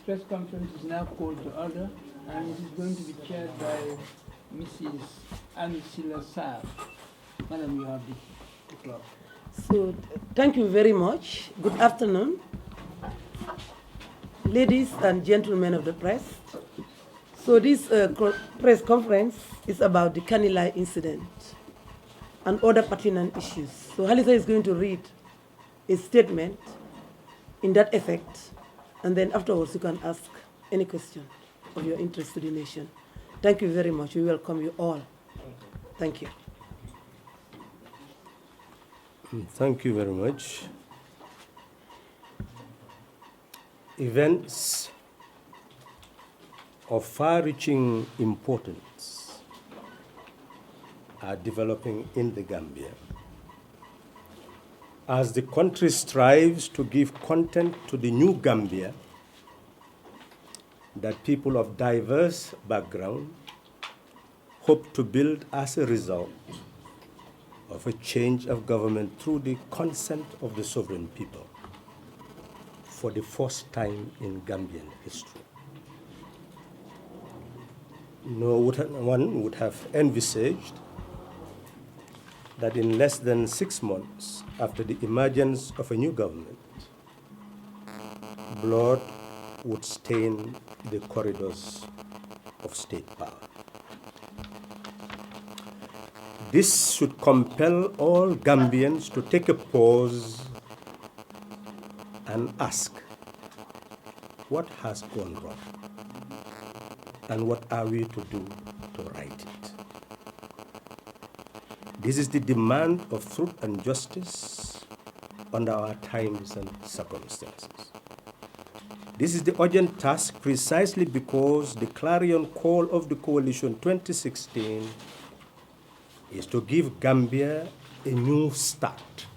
press conference is now called to order, and it is going to be chaired by Mrs. Halifa Sallah. Madam, you have the floor. So, thank you very much. Good afternoon, ladies and gentlemen of the press. So this press conference is about the Kanilai incident and other pertinent issues. So Halifa is going to read a statement in that effect, and then afterwards you can ask any question of your interest to the nation. Thank you very much. We welcome you all. Thank you. Thank you very much. Events of far-reaching importance are developing in the Gambia as the country strives to give content to the new Gambia that people of diverse background hope to build as a result of a change of government through the consent of the sovereign people for the first time in Gambian history. No one would have envisaged that in less than 6 months after the emergence of a new government, blood would stain the corridors of state power. This should compel all Gambians to take a pause and ask, what has gone wrong? And what are we to do to right it? This is the demand of truth and justice under our times and circumstances. This is the urgent task precisely because the clarion call of the coalition 2016 is to give Gambia a new start.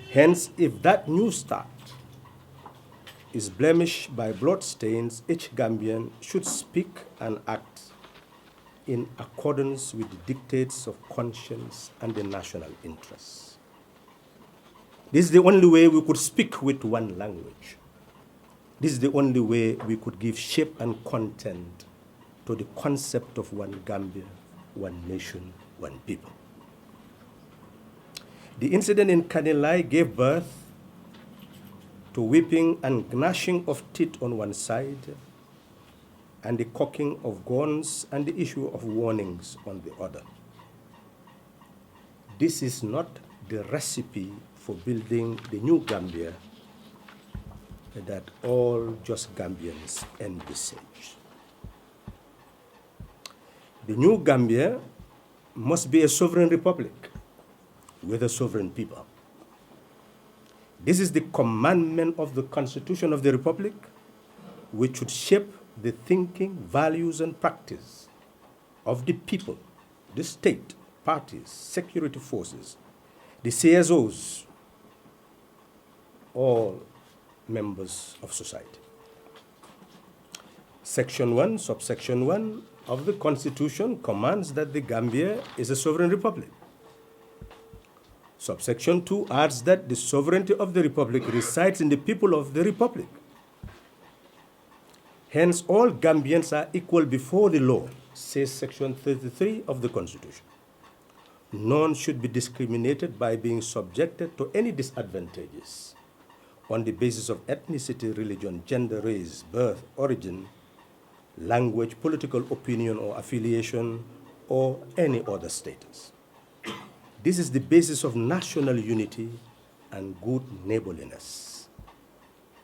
Hence, if that new start is blemished by bloodstains, each Gambian should speak and act in accordance with the dictates of conscience and the national interests. This is the only way we could speak with one language. This is the only way we could give shape and content to the concept of one Gambia, one nation, one people. The incident in Kanilai gave birth to weeping and gnashing of teeth on one side, and the cocking of guns and the issue of warnings on the other. This is not the recipe for building the new Gambia that all just Gambians envisage. The new Gambia must be a sovereign republic with a sovereign people. This is the commandment of the Constitution of the Republic, which should shape the thinking, values, and practice of the people, the state, parties, security forces, the CSOs, all members of society. Section 1, subsection 1 of the Constitution commands that the Gambia is a sovereign republic. Subsection 2 adds that the sovereignty of the republic resides in the people of the republic. Hence, all Gambians are equal before the law, says Section 33 of the Constitution. None should be discriminated by being subjected to any disadvantages on the basis of ethnicity, religion, gender, race, birth, origin, language, political opinion or affiliation, or any other status. This is the basis of national unity and good neighborliness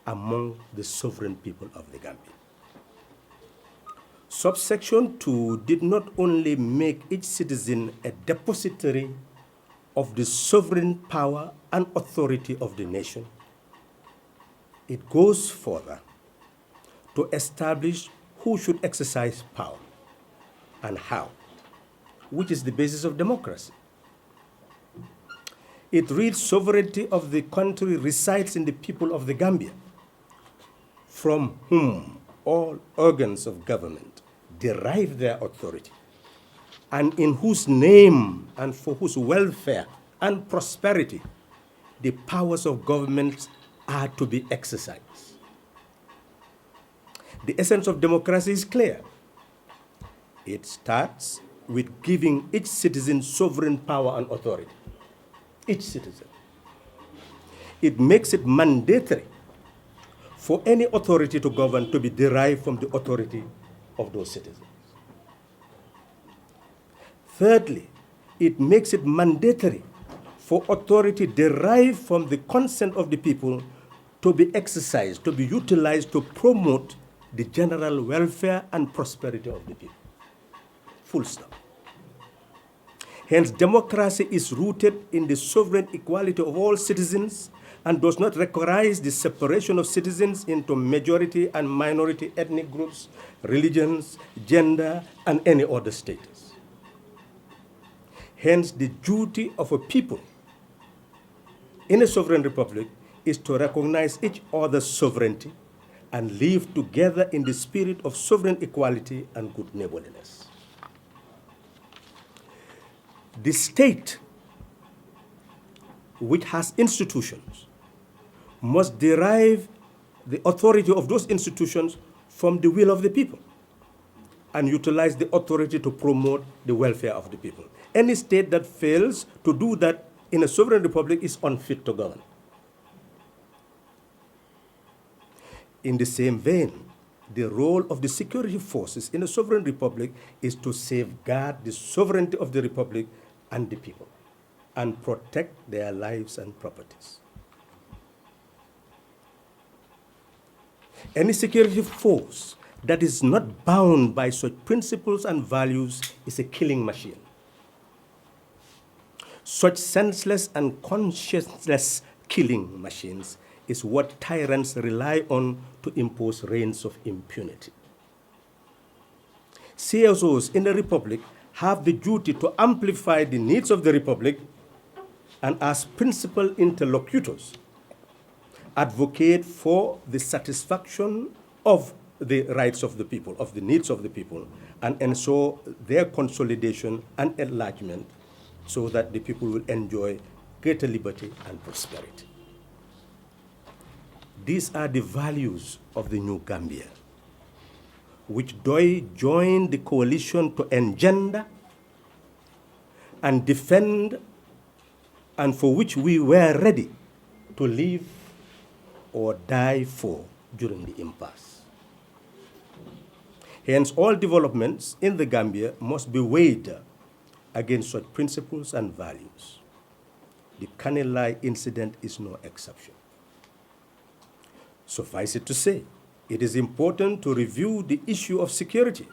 among the sovereign people of the Gambia. Subsection 2 did not only make each citizen a depository of the sovereign power and authority of the nation, it goes further to establish who should exercise power and how, which is the basis of democracy. It reads, sovereignty of the country resides in the people of the Gambia, from whom all organs of government derive their authority, and in whose name and for whose welfare and prosperity the powers of government are to be exercised. The essence of democracy is clear. It starts with giving each citizen sovereign power and authority. Each citizen. It makes it mandatory for any authority to govern to be derived from the authority of those citizens. Thirdly, it makes it mandatory for authority derived from the consent of the people to be exercised, to be utilized to promote the general welfare and prosperity of the people. Full stop. Hence, democracy is rooted in the sovereign equality of all citizens and does not recognize the separation of citizens into majority and minority ethnic groups, religions, gender, and any other status. Hence, the duty of a people in a sovereign republic is to recognize each other's sovereignty and live together in the spirit of sovereign equality and good neighborliness. The state, which has institutions, must derive the authority of those institutions from the will of the people and utilize the authority to promote the welfare of the people. Any state that fails to do that in a sovereign republic is unfit to govern. In the same vein, the role of the security forces in a sovereign republic is to safeguard the sovereignty of the republic and the people and protect their lives and properties. Any security force that is not bound by such principles and values is a killing machine. Such senseless and conscienceless killing machines is what tyrants rely on to impose reigns of impunity. CSOs in the Republic have the duty to amplify the needs of the Republic and, as principal interlocutors, advocate for the satisfaction of the rights of the people, of the needs of the people, and ensure their consolidation and enlargement so that the people will enjoy greater liberty and prosperity. These are the values of the New Gambia, which joined the coalition to engender and defend, and for which we were ready to live or die for during the impasse. Hence, all developments in the Gambia must be weighed against such principles and values. The Kanilai incident is no exception. Suffice it to say, it is important to review the issue of security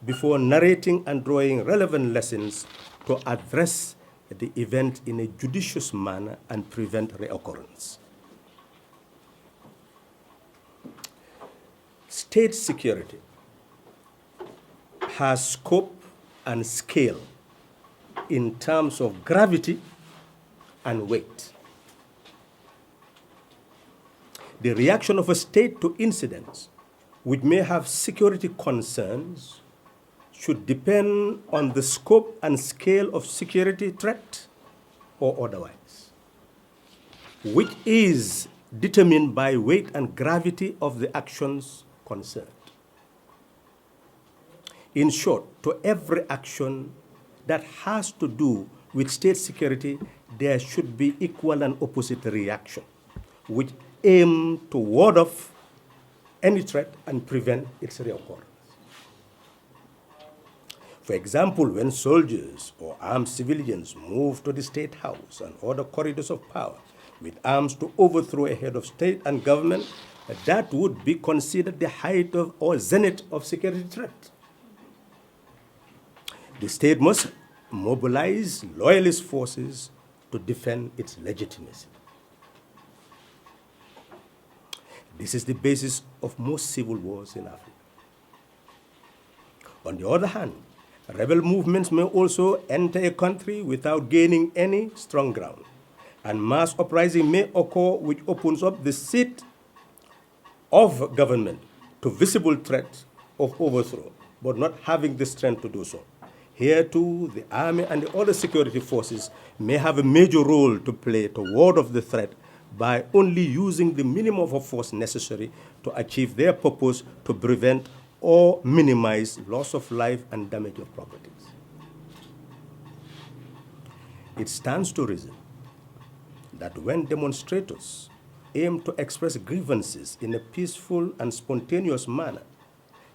before narrating and drawing relevant lessons to address the event in a judicious manner and prevent reoccurrence. State security has scope and scale in terms of gravity and weight. The reaction of a state to incidents which may have security concerns should depend on the scope and scale of security threat or otherwise, which is determined by weight and gravity of the actions concerned. In short, to every action that has to do with state security, there should be equal and opposite reaction, which aim to ward off any threat and prevent its reoccurrence. For example, when soldiers or armed civilians move to the State House and other corridors of power with arms to overthrow a head of state and government, that would be considered the height of or zenith of security threat. The state must mobilize loyalist forces to defend its legitimacy. This is the basis of most civil wars in Africa. On the other hand, rebel movements may also enter a country without gaining any strong ground, and mass uprising may occur, which opens up the seat of government to visible threat of overthrow, but not having the strength to do so. Here too, the army and the other security forces may have a major role to play to ward off the threat, by only using the minimum of force necessary to achieve their purpose to prevent or minimize loss of life and damage of properties. It stands to reason that when demonstrators aim to express grievances in a peaceful and spontaneous manner,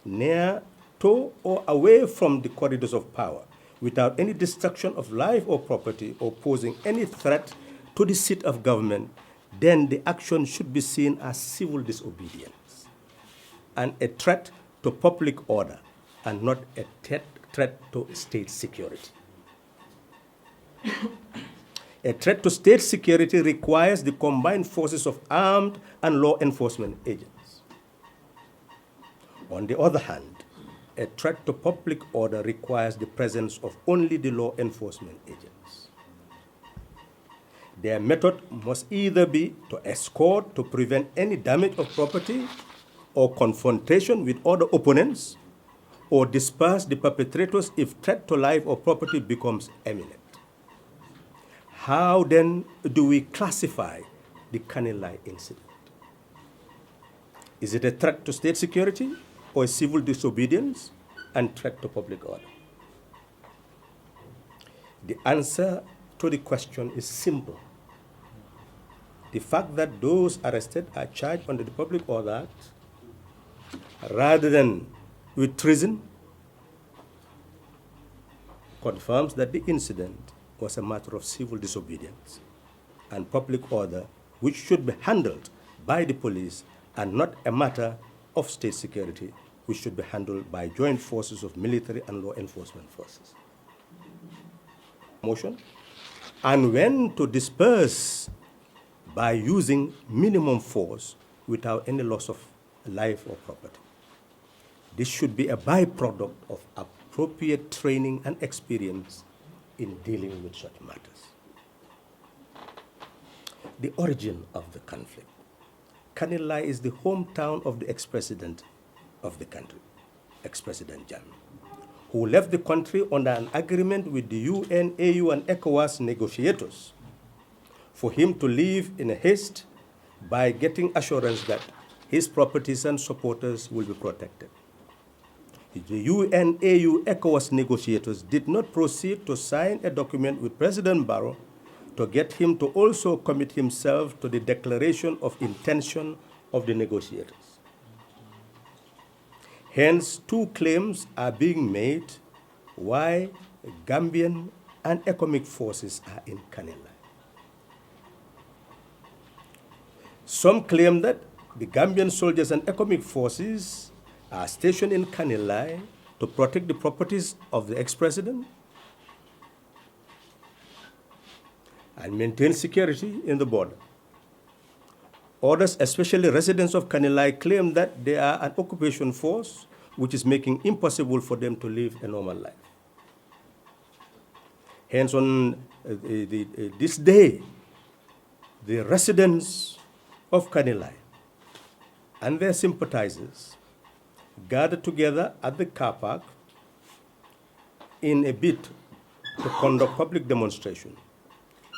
near to or away from the corridors of power, without any destruction of life or property or posing any threat to the seat of government, then the action should be seen as civil disobedience and a threat to public order and not a threat to state security. A threat to state security requires the combined forces of armed and law enforcement agents. On the other hand, a threat to public order requires the presence of only the law enforcement agents. Their method must either be to escort to prevent any damage of property or confrontation with other opponents, or disperse the perpetrators if threat to life or property becomes imminent. How then do we classify the Kanilai incident? Is it a threat to state security or a civil disobedience and threat to public order? The answer to the question is simple. The fact that those arrested are charged under the Public Order Act rather than with treason confirms that the incident was a matter of civil disobedience and public order, which should be handled by the police, and not a matter of state security, which should be handled by joint forces of military and law enforcement forces. Motion. And when to disperse by using minimum force without any loss of life or property. This should be a byproduct of appropriate training and experience in dealing with such matters. The origin of the conflict. Kanilai is the hometown of the ex-president of the country, ex-President Jammeh, who left the country under an agreement with the UN, AU, and ECOWAS negotiators for him to leave in haste by getting assurance that his properties and supporters will be protected. The UN, AU, ECOWAS negotiators did not proceed to sign a document with President Barrow to get him to also commit himself to the declaration of intention of the negotiators. Hence, two claims are being made why Gambian and economic forces are in Kanilai. Some claim that the Gambian soldiers and economic forces are stationed in Kanilai to protect the properties of the ex-president and maintain security in the border. Others, especially residents of Kanilai, claim that they are an occupation force which is making impossible for them to live a normal life. Hence, on this day, the residents of Kanilai and their sympathizers gathered together at the car park in a bid to conduct public demonstration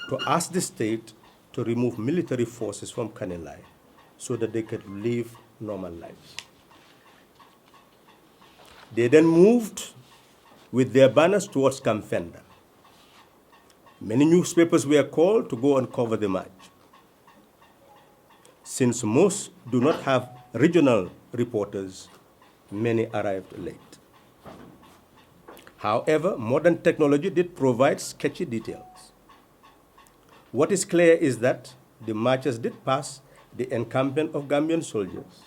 to ask the state to remove military forces from Kanilai so that they could live normal lives. They then moved with their banners towards Kamfenda. Many newspapers were called to go and cover the march. Since most do not have regional reporters, many arrived late. However, modern technology did provide sketchy details. What is clear is that the marchers did pass the encampment of Gambian soldiers.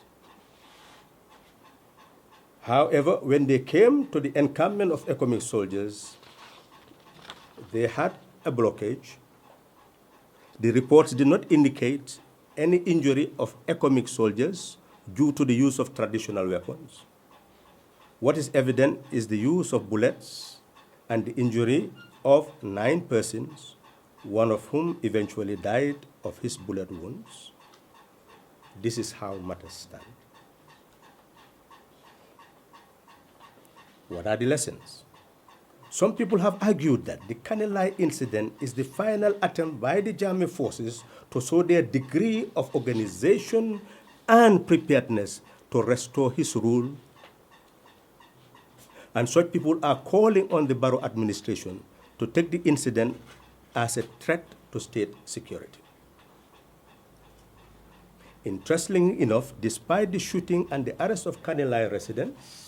However, when they came to the encampment of economic soldiers, they had a blockage. The reports did not indicate any injury of economic soldiers due to the use of traditional weapons. What is evident is the use of bullets and the injury of 9 persons, one of whom eventually died of his bullet wounds. This is how matters stand. What are the lessons? Some people have argued that the Kanilai incident is the final attempt by the Jammeh forces to show their degree of organization and preparedness to restore his rule. And such people are calling on the Barrow administration to take the incident as a threat to state security. Interestingly enough, despite the shooting and the arrest of Kanilai residents,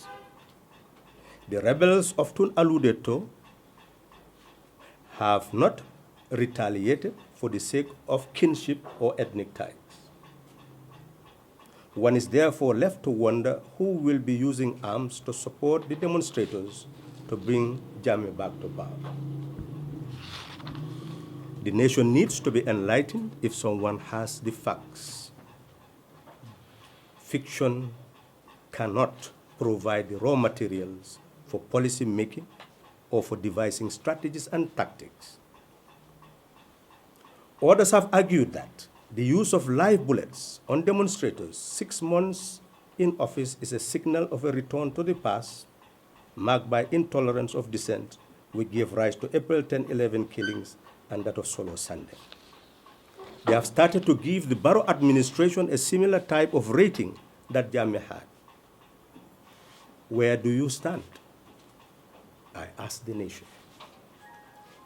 the rebels often alluded to have not retaliated for the sake of kinship or ethnic ties. One is therefore left to wonder who will be using arms to support the demonstrators to bring Jammeh back to power. The nation needs to be enlightened if someone has the facts. Fiction cannot provide the raw materials for policy making or for devising strategies and tactics. Others have argued that the use of live bullets on demonstrators 6 months in office is a signal of a return to the past, marked by intolerance of dissent, which gave rise to April 10/11 killings and that of Solo Sunday. They have started to give the Barrow administration a similar type of rating that Jammeh had. Where do you stand? I ask the nation.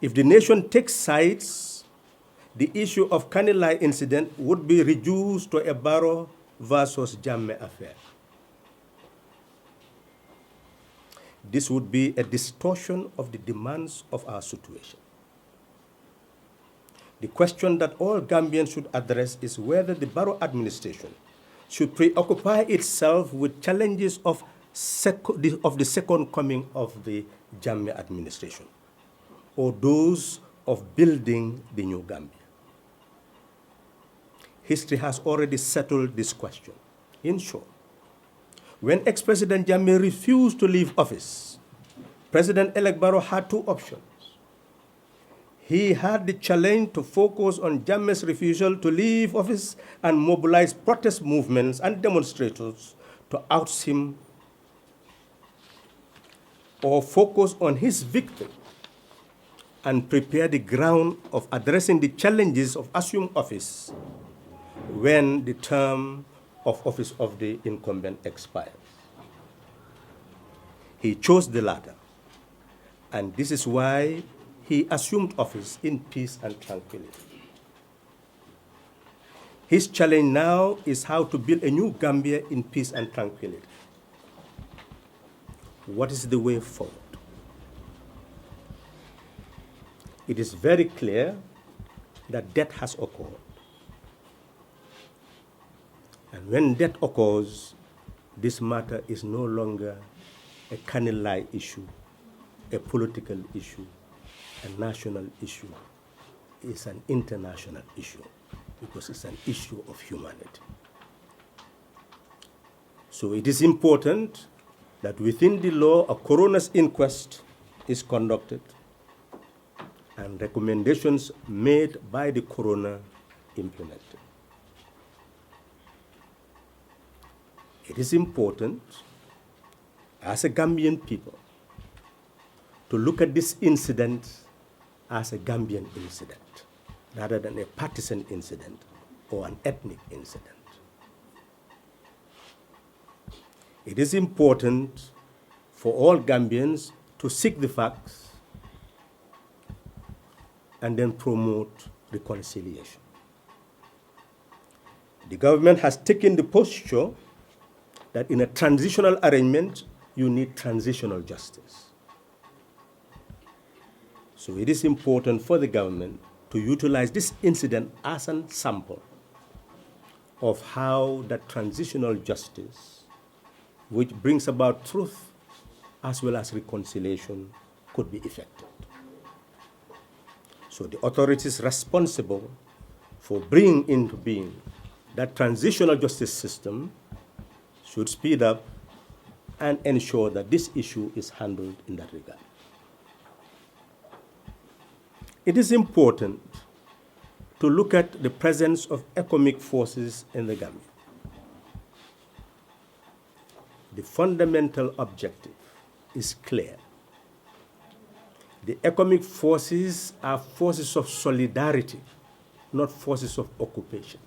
If the nation takes sides, the issue of Kanilai incident would be reduced to a Barrow versus Jammeh affair. This would be a distortion of the demands of our situation. The question that all Gambians should address is whether the Barrow administration should preoccupy itself with challenges of the second coming of the Jammeh administration, or those of building the new Gambia. History has already settled this question. In short, when ex-President Jammeh refused to leave office, President-elect Barrow had two options. He had the challenge to focus on Jammeh's refusal to leave office and mobilize protest movements and demonstrators to oust him, or focus on his victory and prepare the ground of addressing the challenges of assumed office when the term of office of the incumbent expires. He chose the latter, and this is why he assumed office in peace and tranquility. His challenge now is how to build a new Gambia in peace and tranquility. What is the way forward? It is very clear that death has occurred. And when death occurs, this matter is no longer a Kanilai issue, a political issue, a national issue. It's an international issue because it's an issue of humanity. So it is important that within the law, a coroner's inquest is conducted and recommendations made by the coroner implemented. It is important, as a Gambian people, to look at this incident as a Gambian incident, rather than a partisan incident or an ethnic incident. It is important for all Gambians to seek the facts and then promote reconciliation. The government has taken the posture that in a transitional arrangement, you need transitional justice. So it is important for the government to utilize this incident as a sample of how that transitional justice, which brings about truth as well as reconciliation, could be effected. So the authorities responsible for bringing into being that transitional justice system should speed up and ensure that this issue is handled in that regard. It is important to look at the presence of economic forces in the Gambia. The fundamental objective is clear. The economic forces are forces of solidarity, not forces of occupation.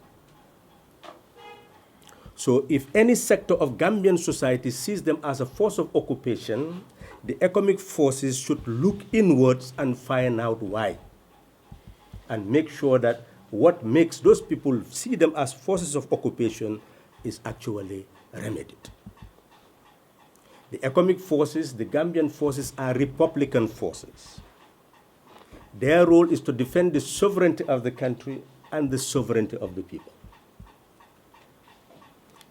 So if any sector of Gambian society sees them as a force of occupation, the economic forces should look inwards and find out why, and make sure that what makes those people see them as forces of occupation is actually remedied. The economic forces, the Gambian forces, are republican forces. Their role is to defend the sovereignty of the country and the sovereignty of the people.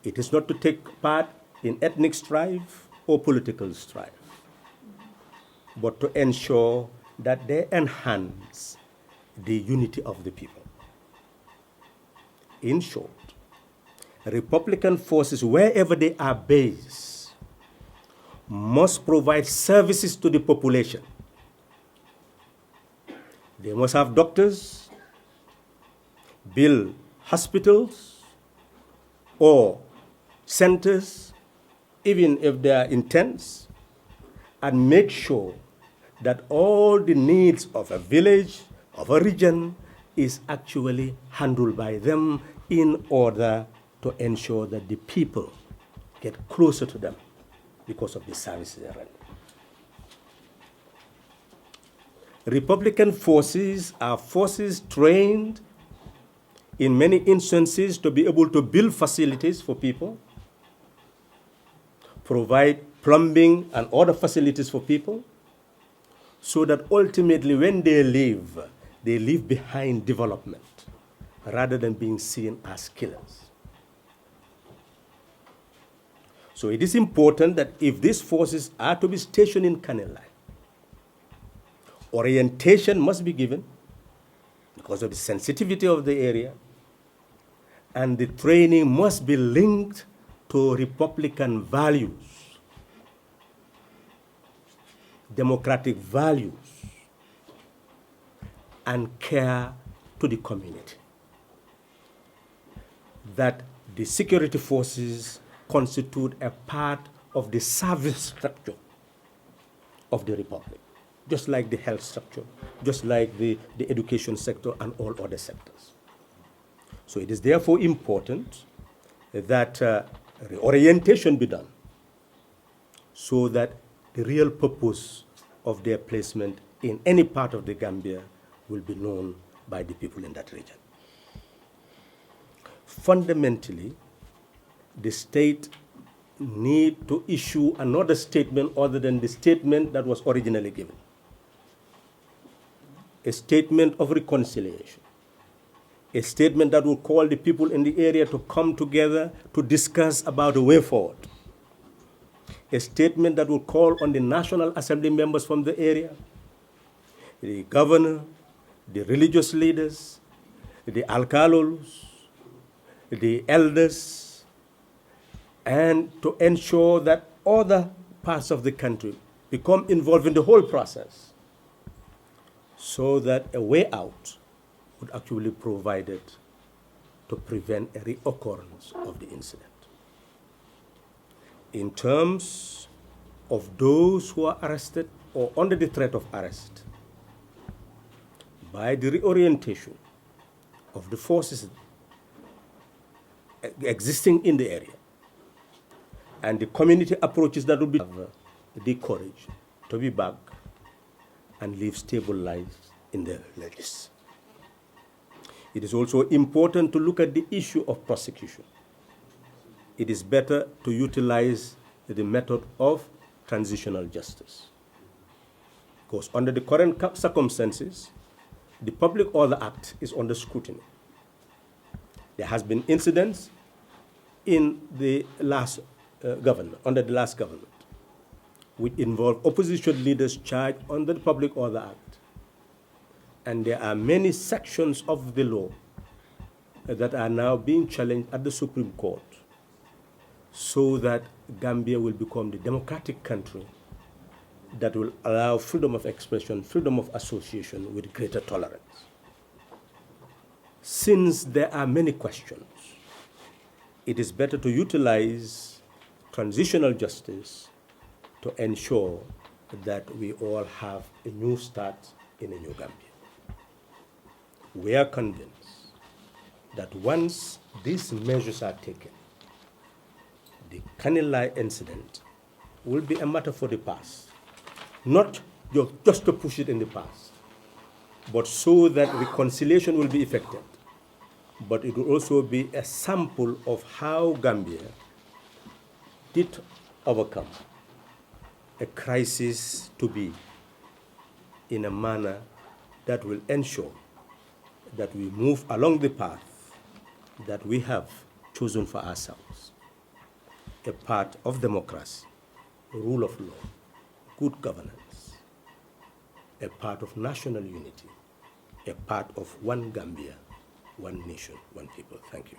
It is not to take part in ethnic strife or political strife, but to ensure that they enhance the unity of the people. In short, Republican forces, wherever they are based, must provide services to the population. They must have doctors, build hospitals or centers, even if they are intense, and make sure that all the needs of a village, of a region, is actually handled by them in order to ensure that the people get closer to them because of the services they render. Republican forces are forces trained in many instances to be able to build facilities for people, provide plumbing and other facilities for people, so that ultimately when they leave behind development rather than being seen as killers. So it is important that if these forces are to be stationed in Kanilai, orientation must be given because of the sensitivity of the area, and the training must be linked to Republican values, democratic values, and care to the community. That the security forces constitute a part of the service structure of the Republic, just like the health structure, just like the education sector and all other sectors. So it is therefore important that reorientation be done so that the real purpose of their placement in any part of the Gambia will be known by the people in that region. Fundamentally, the state need to issue another statement other than the statement that was originally given. A statement of reconciliation. A statement that will call the people in the area to come together to discuss about the way forward. A statement that will call on the National Assembly members from the area, the governor, the religious leaders, the alcalos, the elders, and to ensure that other parts of the country become involved in the whole process so that a way out would actually be provided to prevent a reoccurrence of the incident. In terms of those who are arrested or under the threat of arrest, by the reorientation of the forces existing in the area and the community approaches that will be the courage to be back and live stable lives in their villages. It is also important to look at the issue of prosecution. It is better to utilize the method of transitional justice. Because under the current circumstances, the Public Order Act is under scrutiny. There has been incidents in the last government, under the last government, which involve opposition leaders charged under the Public Order Act. And there are many sections of the law that are now being challenged at the Supreme Court so that Gambia will become the democratic country that will allow freedom of expression, freedom of association with greater tolerance. Since there are many questions, it is better to utilize transitional justice to ensure that we all have a new start in a new Gambia. We are convinced that once these measures are taken, the Kanilai incident will be a matter for the past, not just to push it in the past, but so that reconciliation will be effected. But it will also be a sample of how Gambia did overcome a crisis to be in a manner that will ensure that we move along the path that we have chosen for ourselves, a path of democracy, rule of law, good governance, a part of national unity, a part of one Gambia, one nation, one people. Thank you.